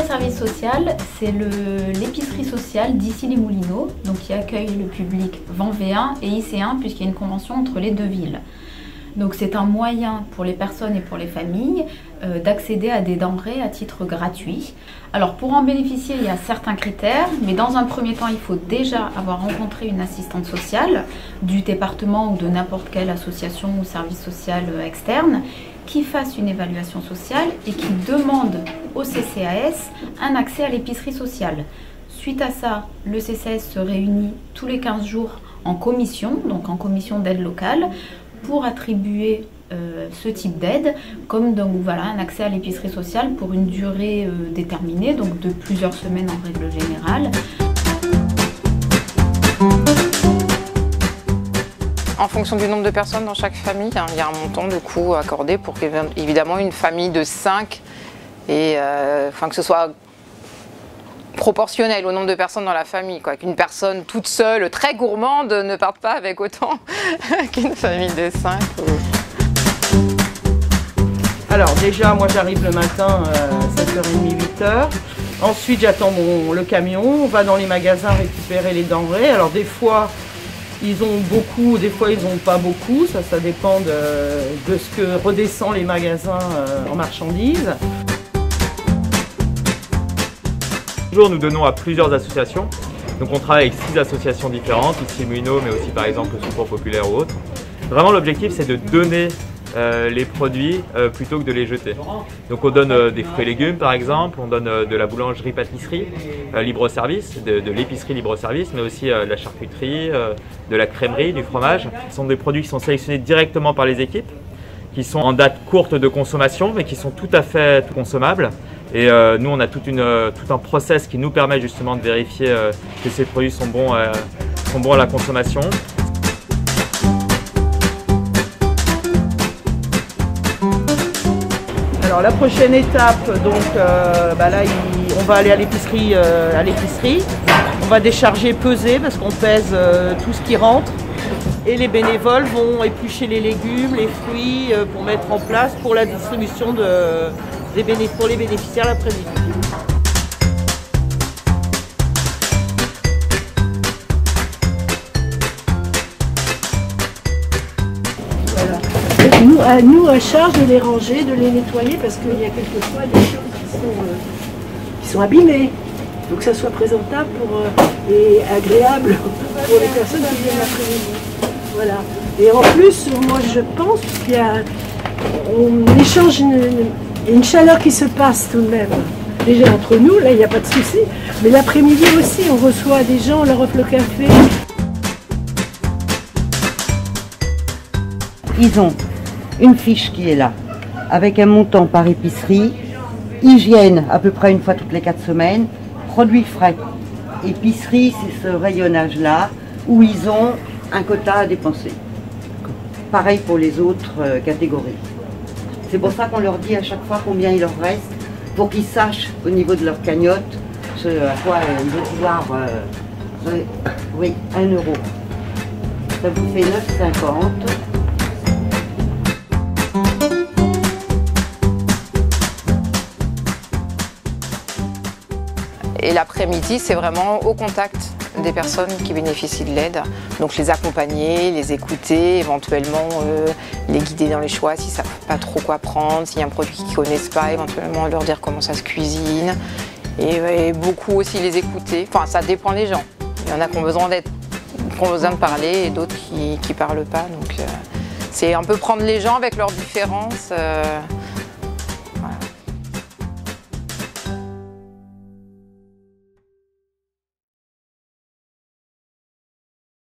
Service Social, c'est l'épicerie sociale d'Issy-les-Moulineaux, donc qui accueille le public Vanvéen et Icéen puisqu'il y a une convention entre les deux villes. Donc c'est un moyen pour les personnes et pour les familles d'accéder à des denrées à titre gratuit. Alors pour en bénéficier, il y a certains critères, mais dans un premier temps, il faut déjà avoir rencontré une assistante sociale du département ou de n'importe quelle association ou service social externe qui fasse une évaluation sociale et qui demande au CCAS un accès à l'épicerie sociale. Suite à ça, le CCAS se réunit tous les 15 jours en commission, donc en commission d'aide locale, pour attribuer ce type d'aide, comme donc, voilà, un accès à l'épicerie sociale pour une durée déterminée, donc de plusieurs semaines en règle générale. En fonction du nombre de personnes dans chaque famille, il y a un montant de coût accordé pour évidemment une famille de 5 et que ce soit proportionnel au nombre de personnes dans la famille, qu'une personne toute seule, très gourmande, ne parte pas avec autant qu'une famille de 5. Alors déjà, moi j'arrive le matin à 7h30, 8h. Ensuite j'attends le camion, on va dans les magasins récupérer les denrées. Alors des fois ils ont beaucoup, des fois ils n'ont pas beaucoup, ça dépend de ce que redescend les magasins en marchandises. Nous donnons à plusieurs associations, donc on travaille avec 6 associations différentes, ici Moulineaux, mais aussi par exemple le Secours Populaire ou autres. Vraiment l'objectif c'est de donner les produits plutôt que de les jeter. Donc on donne des fruits et légumes par exemple, on donne de la boulangerie-pâtisserie libre-service, de l'épicerie libre-service, mais aussi de la charcuterie, de la crèmerie, du fromage. Ce sont des produits qui sont sélectionnés directement par les équipes, qui sont en date courte de consommation, mais qui sont tout à fait consommables. Et nous, on a tout un process qui nous permet justement de vérifier que ces produits sont bons à la consommation. Alors la prochaine étape, donc là, on va aller à l'épicerie. On va décharger, peser, parce qu'on pèse tout ce qui rentre. Et les bénévoles vont éplucher les légumes, les fruits pour mettre en place pour la distribution pour les bénéficiaires l'après-midi. Voilà. Nous, à charge de les ranger, de les nettoyer, parce qu'il y a quelquefois des choses qui sont abîmées. Il faut que ça soit présentable et agréable pour les personnes qui viennent l'après-midi. Voilà. Et en plus, moi je pense qu'on échange une chaleur qui se passe tout de même. Déjà entre nous, là il n'y a pas de souci. Mais l'après-midi aussi, on reçoit des gens, on leur offre le café. Ils ont une fiche qui est là, avec un montant par épicerie, hygiène à peu près une fois toutes les 4 semaines, produits frais. Épicerie, c'est ce rayonnage-là, où ils ont un quota à dépenser. Pareil pour les autres catégories. C'est pour ça qu'on leur dit à chaque fois combien il leur reste, pour qu'ils sachent au niveau de leur cagnotte ce à quoi ils vont pouvoir... oui, 1 €. Ça vous fait 9,50 €. Et l'après-midi, c'est vraiment au contact des personnes qui bénéficient de l'aide. Donc les accompagner, les écouter, éventuellement les guider dans les choix s'ils ne savent pas trop quoi prendre, s'il y a un produit qu'ils ne connaissent pas, éventuellement leur dire comment ça se cuisine. Et beaucoup aussi les écouter. Enfin, ça dépend des gens. Il y en a qui ont besoin de parler et d'autres qui ne parlent pas. Donc c'est un peu prendre les gens avec leurs différences.